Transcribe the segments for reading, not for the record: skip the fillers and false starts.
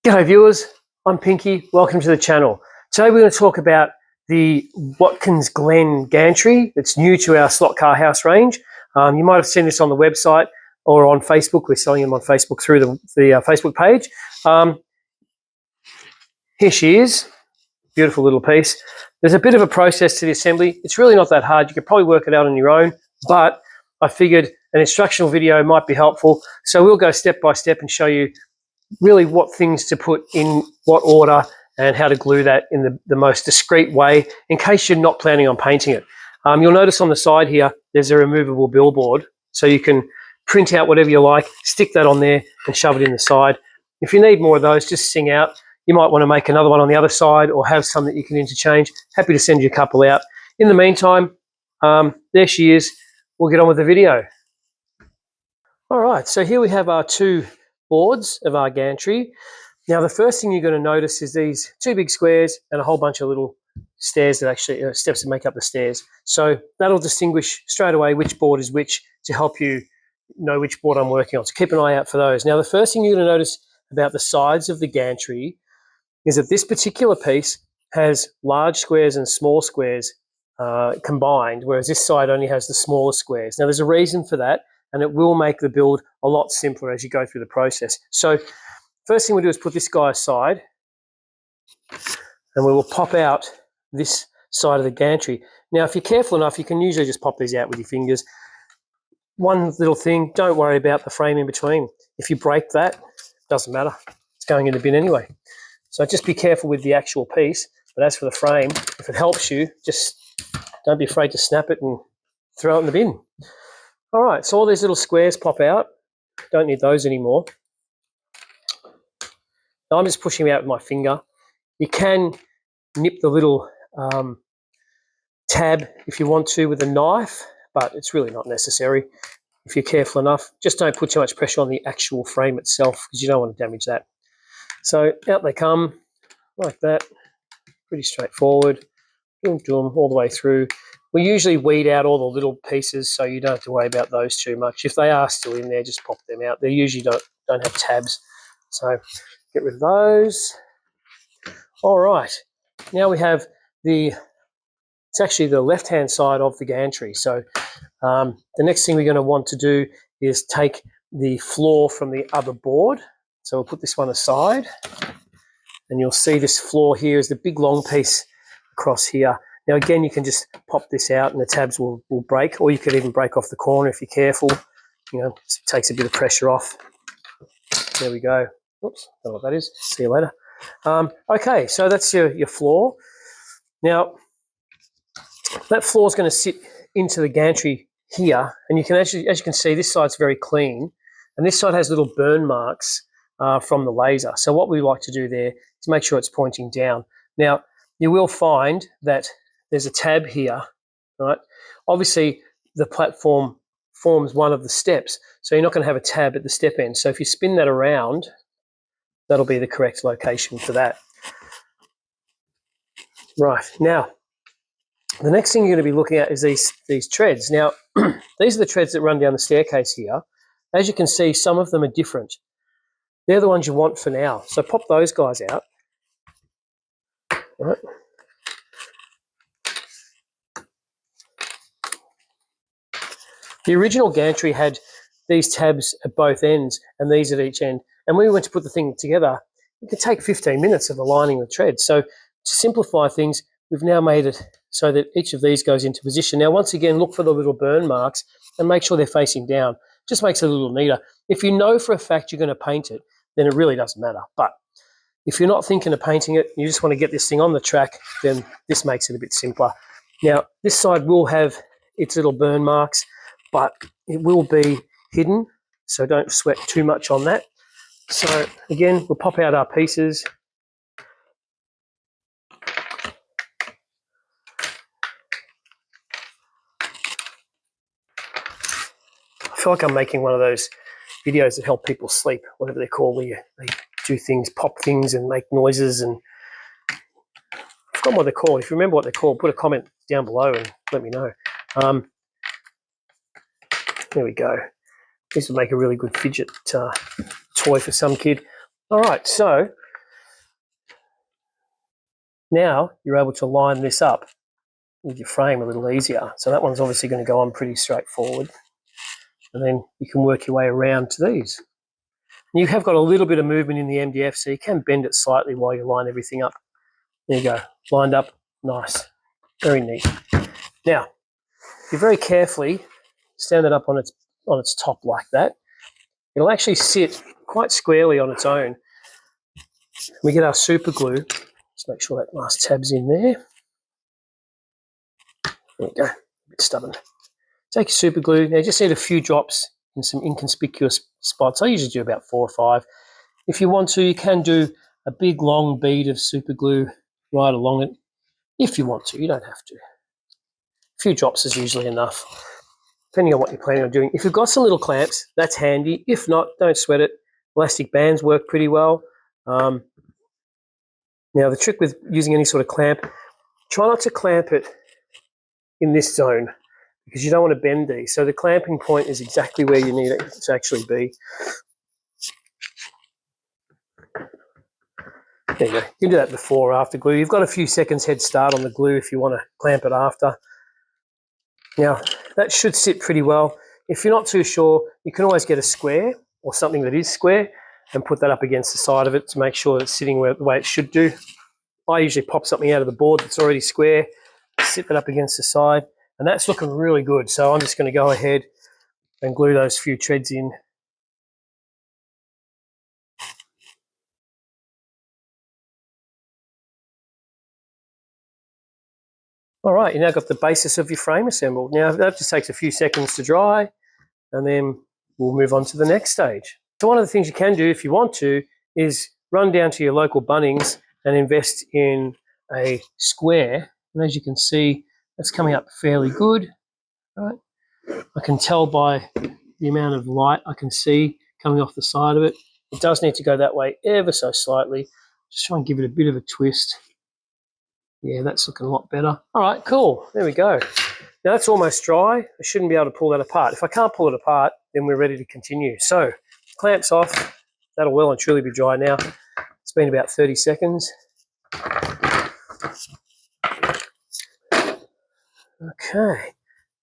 G'day viewers, I'm Pinky, welcome to the channel. Today we're going to talk about the Watkins Glen Gantry that's new to our Slot Car Haus range. You might have seen this on the website or on Facebook. We're selling them on Facebook through the Facebook page. Here she is, beautiful little piece. There's a bit of a process to the assembly. It's really not that hard. You could probably work it out on your own, but I figured an instructional video might be helpful. So we'll go step by step and show you really what things to put in what order and how to glue that in the most discreet way in case you're not planning on painting it. You'll notice on the side here there's a removable billboard, so you can print out whatever you like, stick that on there and shove it in the side. If you need more of those, just sing out. You might want to make another one on the other side or have some that you can interchange. Happy to send you a couple out. In the meantime, there she is. We'll get on with the video. All right, so here we have our two boards of our gantry. Now the first thing you're going to notice is these two big squares and a whole bunch of little stairs that actually steps that make up the stairs. So that'll distinguish straight away which board is which to help you know which board I'm working on. So keep an eye out for those. Now the first thing you're going to notice about the sides of the gantry is that this particular piece has large squares and small squares combined, whereas this side only has the smaller squares. Now there's a reason for that, and it will make the build a lot simpler as you go through the process. So first thing we do is put this guy aside, and we will pop out this side of the gantry. Now, if you're careful enough, you can usually just pop these out with your fingers. One little thing, don't worry about the frame in between. If you break that, doesn't matter. It's going in the bin anyway. So just be careful with the actual piece. But as for the frame, if it helps you, just don't be afraid to snap it and throw it in the bin. All right, so all these little squares pop out. Don't need those anymore. Now I'm just pushing them out with my finger. You can nip the little tab if you want to with a knife, but it's really not necessary if you're careful enough. Just don't put too much pressure on the actual frame itself because you don't want to damage that. So out they come, like that. Pretty straightforward. All the way through. We usually weed out all the little pieces so you don't have to worry about those too much. If they are still in there, just pop them out. They usually don't have tabs. So get rid of those. All right. Now we have it's actually the left-hand side of the gantry. So the next thing we're going to want to do is take the floor from the other board. So we'll put this one aside. And you'll see this floor here is the big long piece across here. Now again, you can just pop this out and the tabs will break, or you could even break off the corner if you're careful. You know, it takes a bit of pressure off. There we go. Oops, don't know what that is. See you later. Okay, so that's your floor. Now, that floor is going to sit into the gantry here, and you can actually, as you can see, this side's very clean, and this side has little burn marks from the laser. So what we like to do there is make sure it's pointing down. Now, you will find that there's a tab here, right? Obviously, the platform forms one of the steps, so you're not going to have a tab at the step end. So if you spin that around, that'll be the correct location for that. Right, now, the next thing you're going to be looking at is these treads. Now, these are the treads that run down the staircase here. As you can see, some of them are different. They're the ones you want for now. So pop those guys out. All right. The original gantry had these tabs at both ends and these at each end. And when we went to put the thing together, it could take 15 minutes of aligning the treads. So to simplify things, we've now made it so that each of these goes into position. Now, once again, look for the little burn marks and make sure they're facing down. Just makes it a little neater. If you know for a fact you're going to paint it, then it really doesn't matter. But if you're not thinking of painting it, you just want to get this thing on the track, then this makes it a bit simpler. Now, this side will have its little burn marks, but it will be hidden, so don't sweat too much on that. So again, we'll pop out our pieces. I feel like I'm making one of those videos that help people sleep, whatever they're called, where they do things, pop things and make noises, and I've forgotten what they're called. If you remember what they're called, put a comment down below and let me know. There we go. This would make a really good fidget toy for some kid. All right, so Now you're able to line this up with your frame a little easier. So that one's obviously going to go on pretty straightforward. And then you can work your way around to these. And you have got a little bit of movement in the MDF, so you can bend it slightly while you line everything up. There you go, lined up, nice, very neat. Now, if you very carefully stand it up on its top like that, it'll actually sit quite squarely on its own. We get our super glue. Let's make sure that last tab's in there. There you go, a bit stubborn. Take your super glue. Now you just need a few drops in some inconspicuous spots. I usually do about 4 or 5. If you want to, you can do a big long bead of super glue right along it. If you want to, you don't have to. A few drops is usually enough, depending on what you're planning on doing. If you've got some little clamps, that's handy. If not, don't sweat it. Elastic bands work pretty well. Now the trick with using any sort of clamp, try not to clamp it in this zone, because you don't want to bend these. So the clamping point is exactly where you need it to actually be. There you go. You can do that before or after glue. You've got a few seconds head start on the glue if you want to clamp it after. Now, that should sit pretty well. If you're not too sure, you can always get a square or something that is square and put that up against the side of it to make sure it's sitting the way it should do. I usually pop something out of the board that's already square, sit that up against the side, and that's looking really good. So I'm just going to go ahead and glue those few treads in. All right, you now got the basis of your frame assembled. Now that just takes a few seconds to dry, and then we'll move on to the next stage. So one of the things you can do if you want to is run down to your local Bunnings and invest in a square. And as you can see, that's coming up fairly good. Right? I can tell by the amount of light I can see coming off the side of it. It does need to go that way ever so slightly. Just try and give it a bit of a twist. Yeah, that's looking a lot better. All right, cool. There we go. Now that's almost dry. I shouldn't be able to pull that apart. If I can't pull it apart, then we're ready to continue. So, clamps off. That'll well and truly be dry now. It's been about 30 seconds. Okay.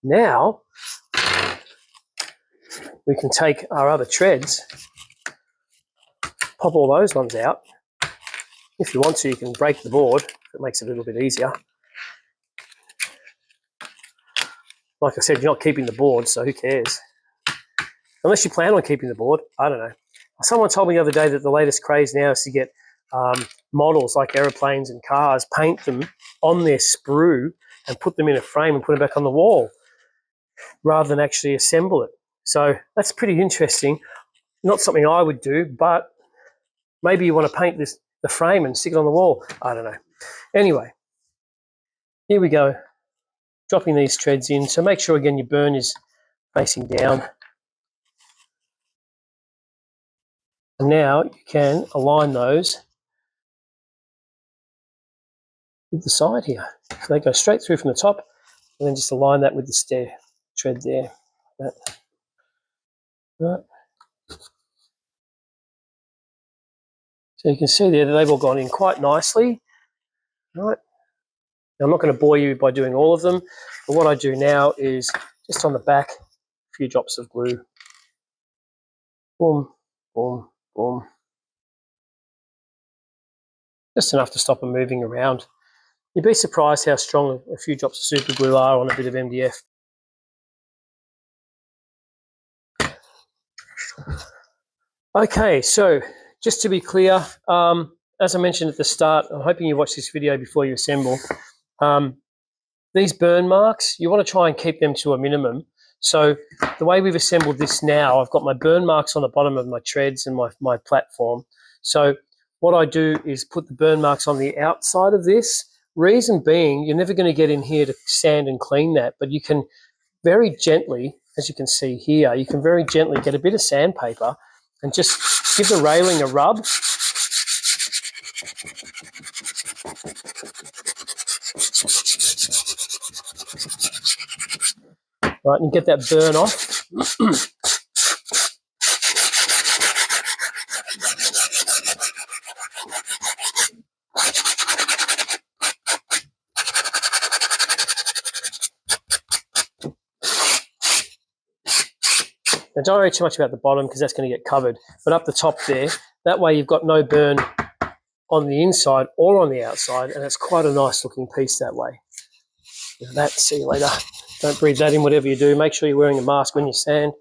Now, we can take our other treads, pop all those ones out. If you want to, you can break the board. It makes it a little bit easier. Like I said, you're not keeping the board, so who cares? Unless you plan on keeping the board, I don't know. Someone told me the other day that the latest craze now is to get models like aeroplanes and cars, paint them on their sprue and put them in a frame and put them back on the wall rather than actually assemble it. So that's pretty interesting. Not something I would do, but maybe you want to paint the frame and stick it on the wall. I don't know. Anyway, here we go. Dropping these treads in. So make sure, again, your burn is facing down. And now you can align those with the side here. So they go straight through from the top, and then just align that with the stair tread there. That. Right. So you can see there that they've all gone in quite nicely. Right. Now, I'm not going to bore you by doing all of them, but what I do now is just on the back, a few drops of glue. Boom, boom, boom. Just enough to stop them moving around. You'd be surprised how strong a few drops of super glue are on a bit of MDF. Okay, so just to be clear, as I mentioned at the start, I'm hoping you watch this video before you assemble. These burn marks, you want to try and keep them to a minimum. So the way we've assembled this now, I've got my burn marks on the bottom of my treads and my platform. So what I do is put the burn marks on the outside of this. Reason being, you're never going to get in here to sand and clean that, but you can very gently, as you can see here, you can very gently get a bit of sandpaper and just give the railing a rub. Right, and get that burn off. Now don't worry too much about the bottom because that's going to get covered, but up the top there, that way you've got no burn on the inside or on the outside, and it's quite a nice looking piece that way. That, see you later. Don't breathe that in, whatever you do. Make sure you're wearing a mask when you sand.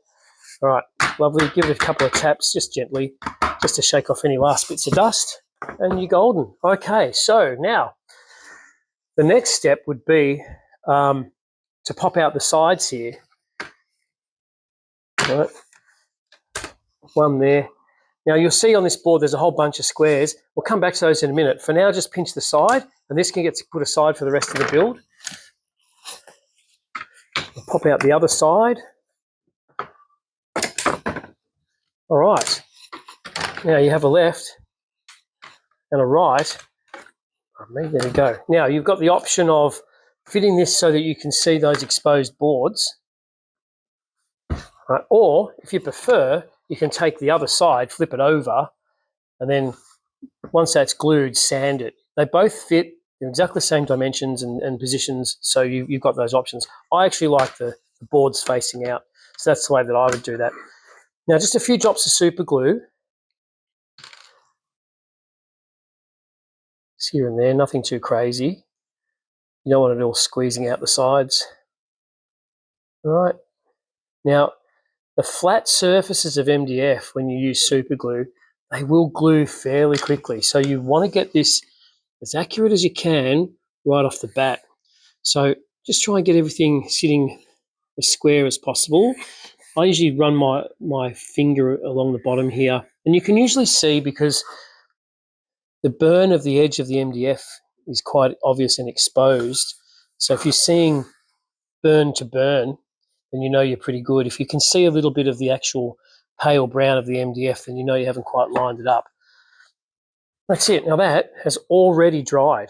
All right, lovely. Give it a couple of taps, just gently, just to shake off any last bits of dust, and you're golden. Okay, so now the next step would be to pop out the sides here. All right, one there. Now you'll see on this board there's a whole bunch of squares. We'll come back to those in a minute. For now, just pinch the side, and this can get put aside for the rest of the build. We'll pop out the other side. All right. Now you have a left and a right. There we go. Now you've got the option of fitting this so that you can see those exposed boards. Right. Or if you prefer, you can take the other side, flip it over, and then once that's glued, sand it. They both fit in exactly the same dimensions and positions, so you've got those options. I actually like the boards facing out, so that's the way that I would do that. Now just a few drops of super glue. It's here and there, nothing too crazy. You don't want it all squeezing out the sides. All right. Now, the flat surfaces of MDF, when you use super glue, they will glue fairly quickly. So you want to get this as accurate as you can right off the bat. So just try and get everything sitting as square as possible. I usually run my finger along the bottom here, and you can usually see because the burn of the edge of the MDF is quite obvious and exposed. So if you're seeing burn to burn, then you know you're pretty good. If you can see a little bit of the actual pale brown of the MDF, then you know you haven't quite lined it up. That's it. Now that has already dried,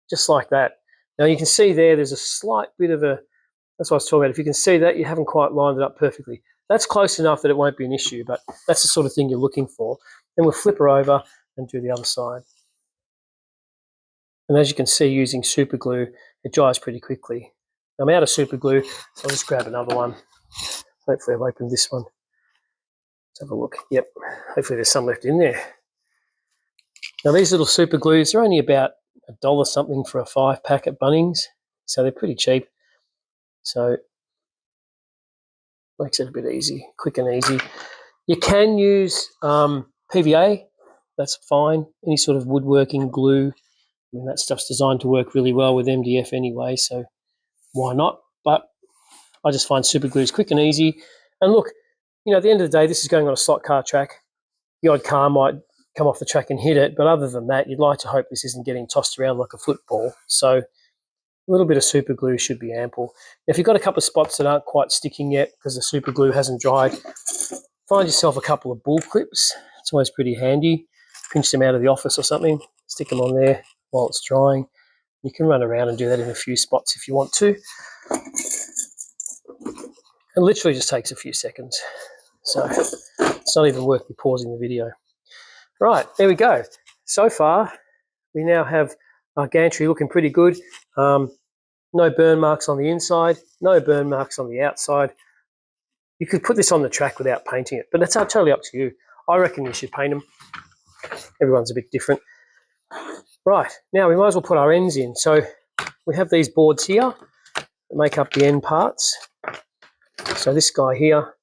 just like that. Now you can see there's a slight bit of a, that's what I was talking about. If you can see that, you haven't quite lined it up perfectly. That's close enough that it won't be an issue, but that's the sort of thing you're looking for. Then we'll flip her over and do the other side. And as you can see, using super glue, it dries pretty quickly. I'm out of super glue, so I'll just grab another one. Hopefully I've opened this one. Let's have a look. Yep, hopefully there's some left in there. Now these little super glues are only about $1 something for a 5-pack at Bunnings, so they're pretty cheap. So makes it a bit easy, quick and easy. You can use PVA, that's fine. Any sort of woodworking glue, I mean, that stuff's designed to work really well with MDF anyway, so why not? But I just find super glue is quick and easy. And look, you know, at the end of the day, this is going on a slot car track. The odd car might come off the track and hit it, but other than that, you'd like to hope this isn't getting tossed around like a football. So a little bit of super glue should be ample. If you've got a couple of spots that aren't quite sticking yet because the super glue hasn't dried, find yourself a couple of bull clips. It's always pretty handy. Pinch them out of the office or something, stick them on there while it's drying. You can run around and do that in a few spots if you want to. It literally just takes a few seconds. So it's not even worth me pausing the video. Right, there we go. So far, we now have our gantry looking pretty good. No burn marks on the inside, no burn marks on the outside. You could put this on the track without painting it, but that's totally up to you. I reckon you should paint them. Everyone's a bit different. Right, now we might as well put our ends in. So we have these boards here that make up the end parts. So this guy here,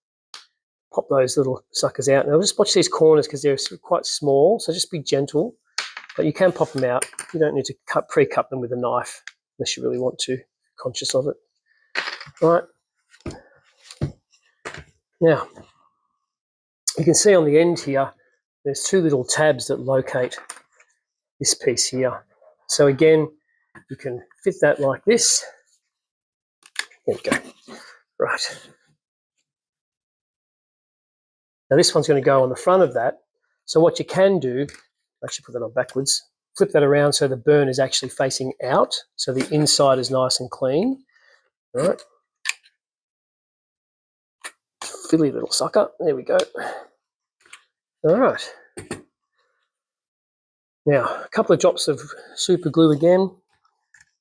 pop those little suckers out. Now just watch these corners because they're quite small, so just be gentle. But you can pop them out. You don't need to pre-cut them with a knife unless you really want to, conscious of it. All right. Now, you can see on the end here, there's 2 little tabs that locate this piece here. So again, you can fit that like this. There we go. Right. Now this one's going to go on the front of that. So what you can do, actually put that on backwards, flip that around so the burn is actually facing out, so the inside is nice and clean. All right. Fiddly little sucker. There we go. All right. Now, a couple of drops of super glue again,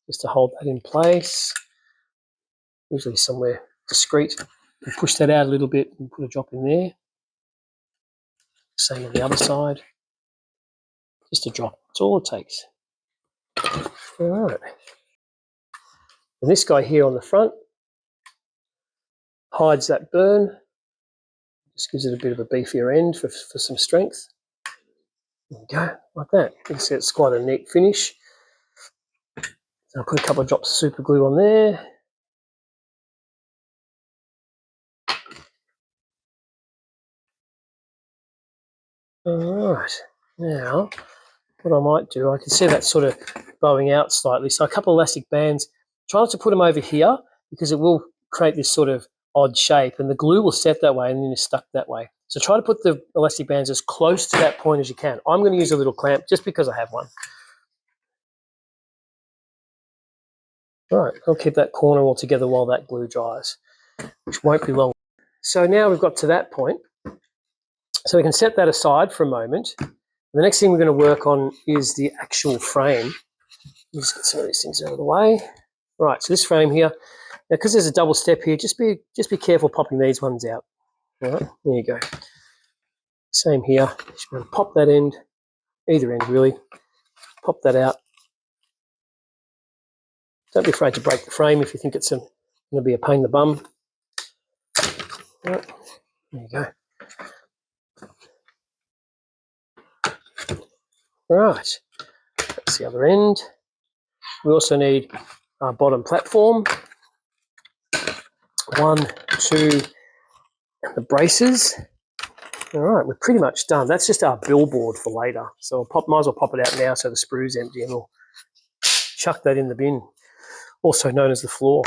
just to hold that in place. Usually somewhere discreet. We'll push that out a little bit and put a drop in there. Same on the other side. Just a drop. That's all it takes. All right. And this guy here on the front hides that burn. Just gives it a bit of a beefier end for some strength. There we go, like that. You can see it's quite a neat finish. So I'll put a couple of drops of super glue on there. All right, now what I might do, I can see that sort of bowing out slightly. So a couple of elastic bands, try not to put them over here because it will create this sort of odd shape and the glue will set that way and then it's stuck that way. So try to put the elastic bands as close to that point as you can. I'm going to use a little clamp just because I have one. All right, I'll keep that corner all together while that glue dries, which won't be long. So now we've got to that point. So we can set that aside for a moment. The next thing we're going to work on is the actual frame. Just get some of these things out of the way. Right, so this frame here, now because there's a double step here, just be careful popping these ones out. All right, there you go. Same here. Just going to pop that end, either end really. Pop that out. Don't be afraid to break the frame if you think it's going to be a pain in the bum. All right, there you go. Right, that's the other end. We also need our bottom platform. 1, 2, and the braces. All right, we're pretty much done. That's just our billboard for later. So might as well pop it out now so the sprue's empty and we'll chuck that in the bin, also known as the floor.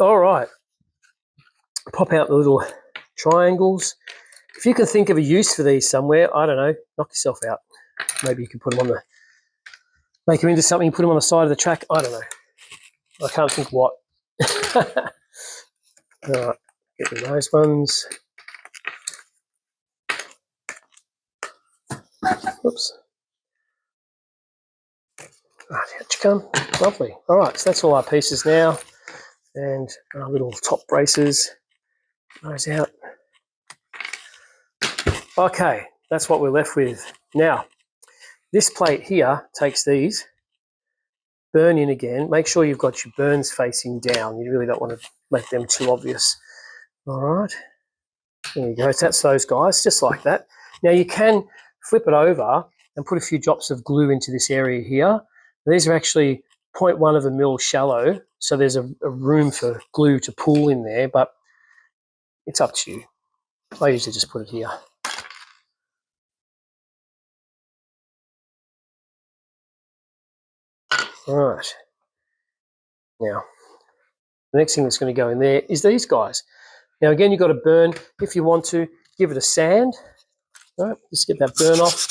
All right, pop out the little triangles. If you can think of a use for these somewhere, I don't know, knock yourself out. Maybe you can put them make them into something, put them on the side of the track. I don't know. I can't think what. All right, get rid of those ones. Whoops. Right, out you come. Lovely. All right, so that's all our pieces now. And our little top braces. Those out. Okay, that's what we're left with. Now, this plate here takes these, burn in again. Make sure you've got your burns facing down. You really don't want to make them too obvious. All right, there you go. So that's those guys, just like that. Now you can flip it over and put a few drops of glue into this area here. These are actually 0.1 of a mil shallow, so there's a room for glue to pool in there, but it's up to you. I usually just put it here. All right. Now, the next thing that's going to go in there is these guys. Now, again, you've got to burn. If you want to, give it a sand. All right, just get that burn off.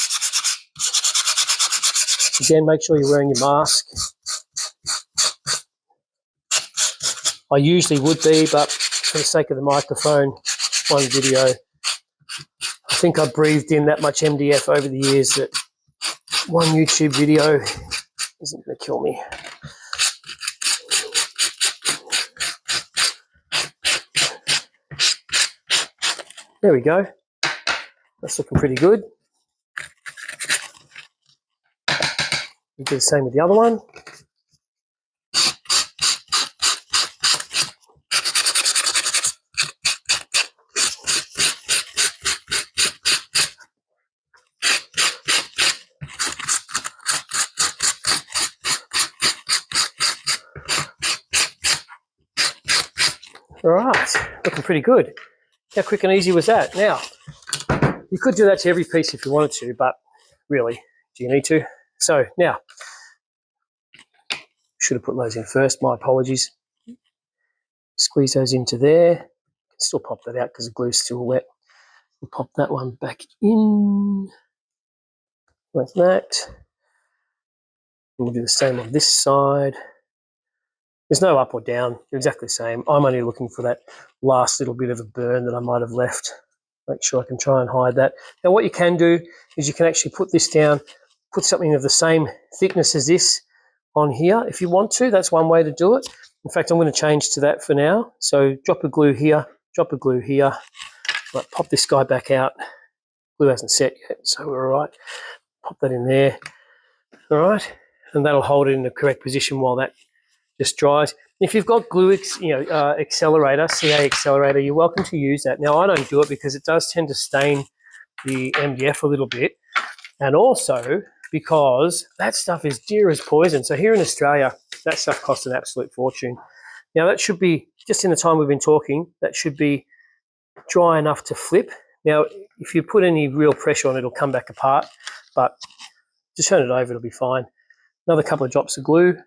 Again, make sure you're wearing your mask. I usually would be, but for the sake of the microphone, one video, I think I breathed in that much MDF over the years that one YouTube video isn't going to kill me. There we go. That's looking pretty good. We do the same with the other one. All right, looking pretty good. How quick and easy was that? Now, you could do that to every piece if you wanted to, but really, do you need to? So now, should have put those in first, my apologies. Squeeze those into there. Still pop that out because the glue's still wet. We'll pop that one back in like that. And we'll do the same on this side. There's no up or down, they're exactly the same. I'm only looking for that last little bit of a burn that I might have left. Make sure I can try and hide that. Now what you can do is you can actually put this down, put something of the same thickness as this on here if you want to. That's one way to do it. In fact, I'm going to change to that for now. So drop a glue here, drop of glue here. Right, pop this guy back out. Glue hasn't set yet, so we're all right. Pop that in there. All right, and that'll hold it in the correct position while that just dries. If you've got glue, accelerator, CA accelerator, you're welcome to use that. Now, I don't do it because it does tend to stain the MDF a little bit, and also because that stuff is dear as poison. So here in Australia, that stuff costs an absolute fortune. Now, that should be, just in the time we've been talking, that should be dry enough to flip. Now, if you put any real pressure on it, it'll come back apart, but just turn it over, it'll be fine. Another couple of drops of glue, and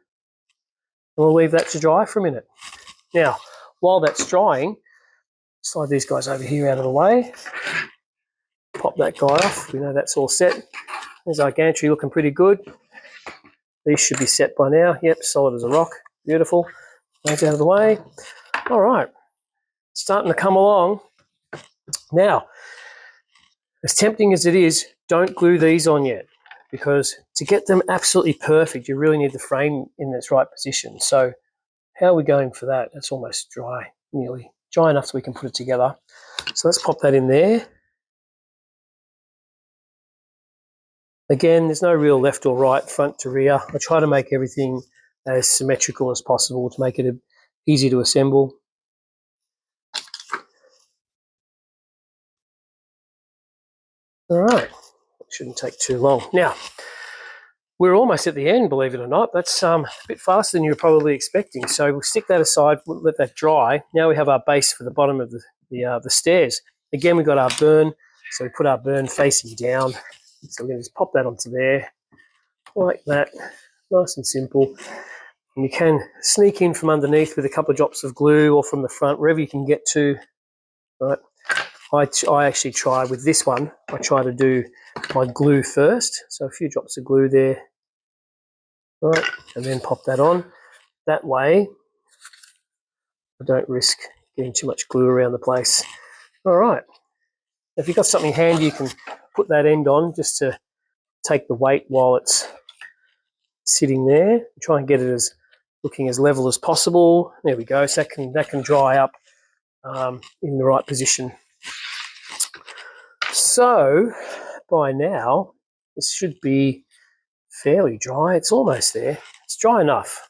we'll leave that to dry for a minute. Now, while that's drying, slide these guys over here out of the way. Pop that guy off. We know that's all set. There's our gantry looking pretty good. These should be set by now. Yep, solid as a rock. Beautiful. Those out of the way. All right. Starting to come along. Now, as tempting as it is, don't glue these on yet, because to get them absolutely perfect, you really need the frame in its right position. So how are we going for that? It's almost dry, nearly. Dry enough so we can put it together. So let's pop that in there. Again, there's no real left or right, front to rear. I try to make everything as symmetrical as possible to make it easy to assemble. All right, it shouldn't take too long. Now, we're almost at the end, believe it or not. That's a bit faster than you were probably expecting. So we'll stick that aside, we'll let that dry. Now we have our base for the bottom of the stairs. Again, we've got our burn, so we put our burn facing down. So we're going to just pop that onto there, like that, nice and simple. And you can sneak in from underneath with a couple of drops of glue, or from the front, wherever you can get to. Right. I actually try with this one, I try to do my glue first. So a few drops of glue there. Right, and then pop that on. That way, I don't risk getting too much glue around the place. All right. If you've got something handy, you can put that end on just to take the weight while it's sitting there. Try and get it as looking as level as possible. There we go. So that can dry up in the right position. So by now, this should be fairly dry. It's almost there. It's dry enough.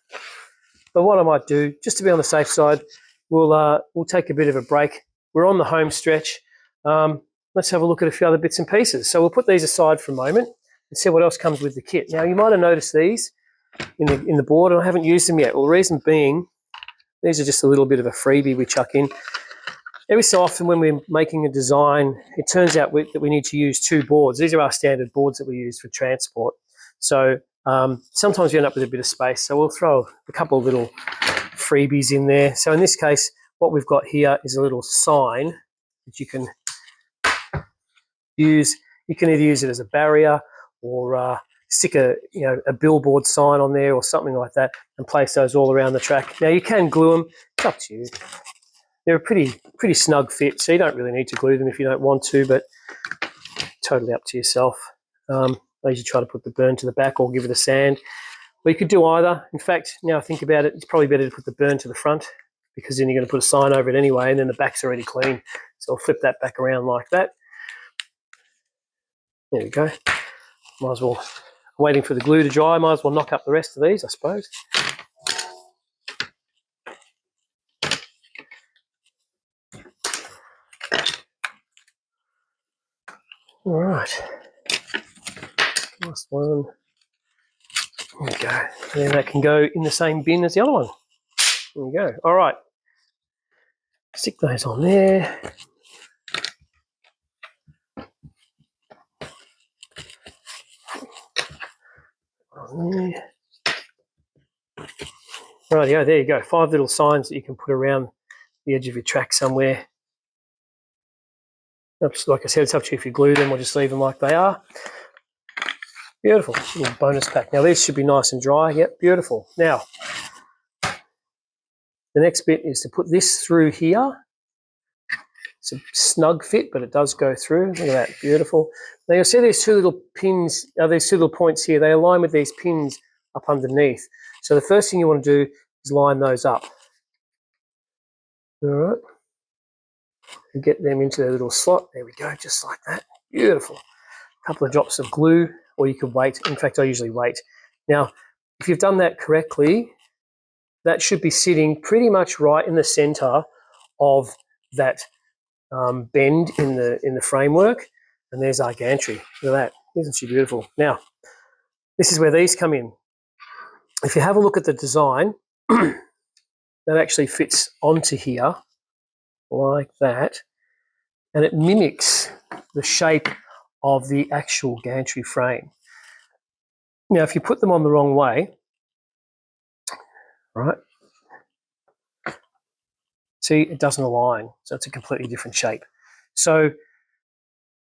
But what I might do, just to be on the safe side, we'll take a bit of a break. We're on the home stretch. Let's have a look at a few other bits and pieces. So we'll put these aside for a moment and see what else comes with the kit. Now, you might have noticed these in the board, and I haven't used them yet. Well, the reason being, these are just a little bit of a freebie we chuck in. Every so often when we're making a design, it turns out that we need to use two boards. These are our standard boards that we use for transport. So sometimes we end up with a bit of space. So we'll throw a couple of little freebies in there. So in this case, what we've got here is a little sign that you can use. You can either use it as a barrier, or stick a billboard sign on there or something like that, and place those all around the track. Now, you can glue them. It's up to you. They're a pretty snug fit, so you don't really need to glue them if you don't want to, but totally up to yourself. I usually try to put the burn to the back or give it a sand. Well, you could do either. In fact, now I think about it, it's probably better to put the burn to the front, because then you're going to put a sign over it anyway, and then the back's already clean. So I'll flip that back around like that. There we go. Might as well, waiting for the glue to dry, might as well knock up the rest of these, I suppose. All right. Last one. There we go. And then that can go in the same bin as the other one. There we go. All right. Stick those on there. Rightio, there you go. 5 little signs that you can put around the edge of your track somewhere. Like I said, it's up to you if you glue them or just leave them like they are. Beautiful. Little bonus pack. Now, these should be nice and dry. Yep, beautiful. Now, the next bit is to put this through here. It's a snug fit, but it does go through. Look at that, beautiful. Now, you'll see these two little pins, these two little points here, they align with these pins up underneath. So the first thing you want to do is line those up. All right. and get them into their little slot. There we go, just like that. Beautiful. A couple of drops of glue, or you could wait. In fact, I usually wait. Now, if you've done that correctly, that should be sitting pretty much right in the center of that bend in the framework. And there's our gantry. Look at that. Isn't she beautiful? Now, this is where these come in. If you have a look at the design, that actually fits onto here like that, and it mimics the shape of the actual gantry frame. Now, if you put them on the wrong way, right, see, it doesn't align, so it's a completely different shape. So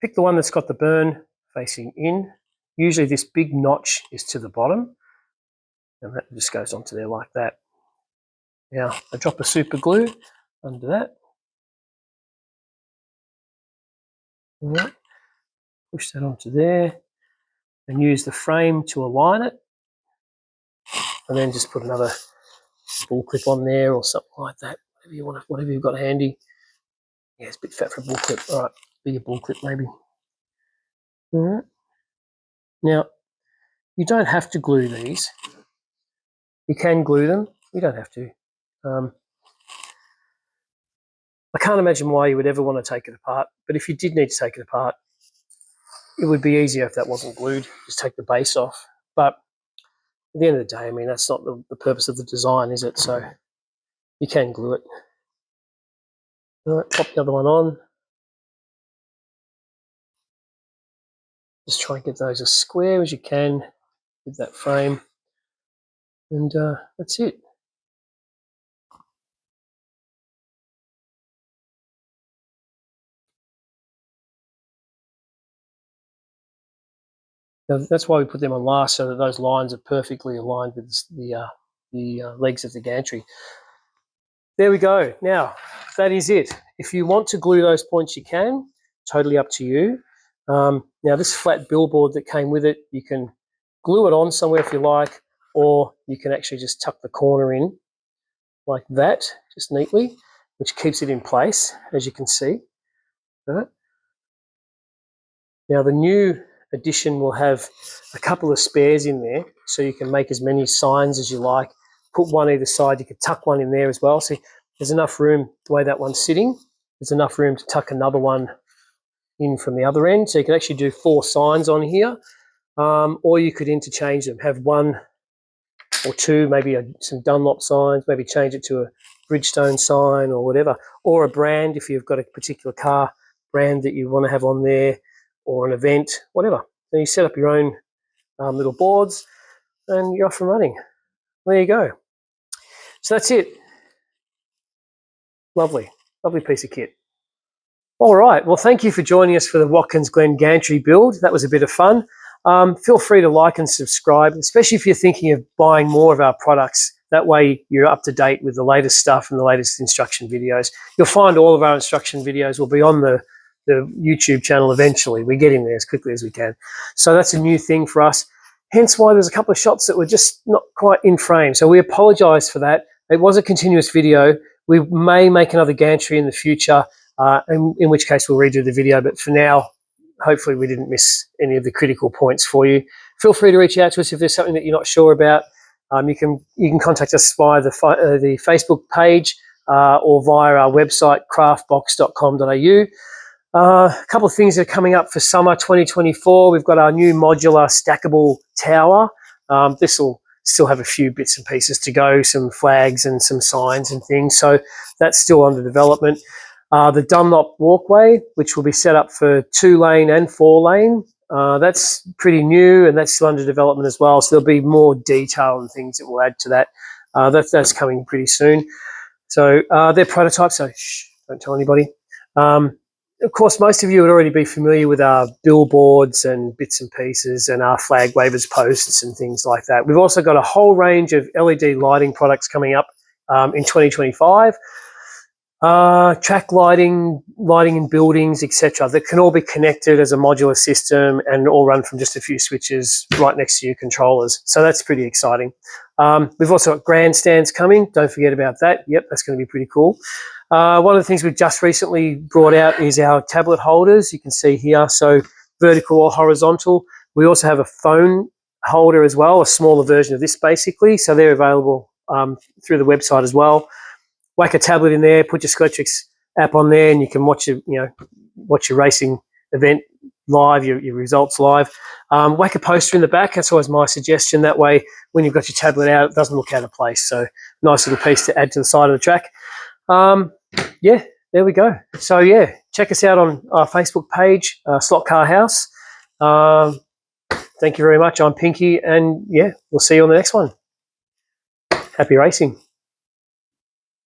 pick the one that's got the burn facing in. Usually this big notch is to the bottom, and that just goes onto there like that. Now, a drop of super glue under that. Right. Push that onto there and use the frame to align it. And then just put another bull clip on there or something like that. Whatever you want, whatever you've got handy. Yeah, it's a bit fat for a bull clip. All right, bigger bull clip maybe. All right. Now, you don't have to glue these. You can glue them. You don't have to. I can't imagine why you would ever want to take it apart. But if you did need to take it apart, it would be easier if that wasn't glued. Just take the base off. But at the end of the day, I mean, that's not the purpose of the design, is it? So you can glue it. All right, pop the other one on. Just try and get those as square as you can with that frame. And that's it. Now, that's why we put them on last, so that those lines are perfectly aligned with the legs of the gantry. There we go. Now, that is it. If you want to glue those points, you can. Totally up to you. Now, this flat billboard that came with it, you can glue it on somewhere if you like, or you can actually just tuck the corner in like that, just neatly, which keeps it in place, as you can see. Right. Now, the new edition will have a couple of spares in there, so you can make as many signs as you like. Put one either side. You could tuck one in there as well. See, there's enough room, the way that one's sitting, there's enough room to tuck another one in from the other end. So you can actually do 4 signs on here, or you could interchange them. Have 1 or 2, maybe some Dunlop signs, maybe change it to a Bridgestone sign or whatever, or a brand if you've got a particular car brand that you want to have on there, or an event, whatever. Then you set up your own little boards and you're off and running. There you go. So that's it. Lovely, lovely piece of kit. All right, well, thank you for joining us for the Watkins Glen Gantry build. That was a bit of fun. Feel free to like and subscribe, especially if you're thinking of buying more of our products. That way you're up to date with the latest stuff and the latest instruction videos. You'll find all of our instruction videos will be on the YouTube channel eventually. We get in there as quickly as we can. So that's a new thing for us. Hence why there's a couple of shots that were just not quite in frame. So we apologize for that. It was a continuous video. We may make another gantry in the future, in which case we'll redo the video. But for now, hopefully we didn't miss any of the critical points for you. Feel free to reach out to us if there's something that you're not sure about. You can contact us via the Facebook page or via our website, craftbox.com.au. A couple of things that are coming up for summer 2024. We've got our new modular stackable tower. This will still have a few bits and pieces to go, some flags and some signs and things. So that's still under development. The Dunlop walkway, which will be set up for 2-lane and 4-lane. That's pretty new and that's still under development as well. So there'll be more detail and things that we'll add to that. That's coming pretty soon. So they're prototypes, so shh, don't tell anybody. Of course, most of you would already be familiar with our billboards and bits and pieces and our flag wavers posts and things like that. We've also got a whole range of LED lighting products coming up in 2025. Track lighting in buildings, etc. that can all be connected as a modular system and all run from just a few switches right next to your controllers. So that's pretty exciting. We've also got grandstands coming. Don't forget about that. Yep, that's going to be pretty cool. One of the things we've just recently brought out is our tablet holders. You can see here, so vertical or horizontal. We also have a phone holder as well, a smaller version of this basically. So they're available through the website as well. Whack a tablet in there, put your Scottrix app on there, and you can watch your racing event live, your results live. Whack a poster in the back. That's always my suggestion. That way, when you've got your tablet out, it doesn't look out of place. So nice little piece to add to the side of the track. Yeah, there we go. So yeah, check us out on our Facebook page, Slot Car Haus. Thank you very much. I'm Pinky, and yeah, we'll see you on the next one. Happy racing.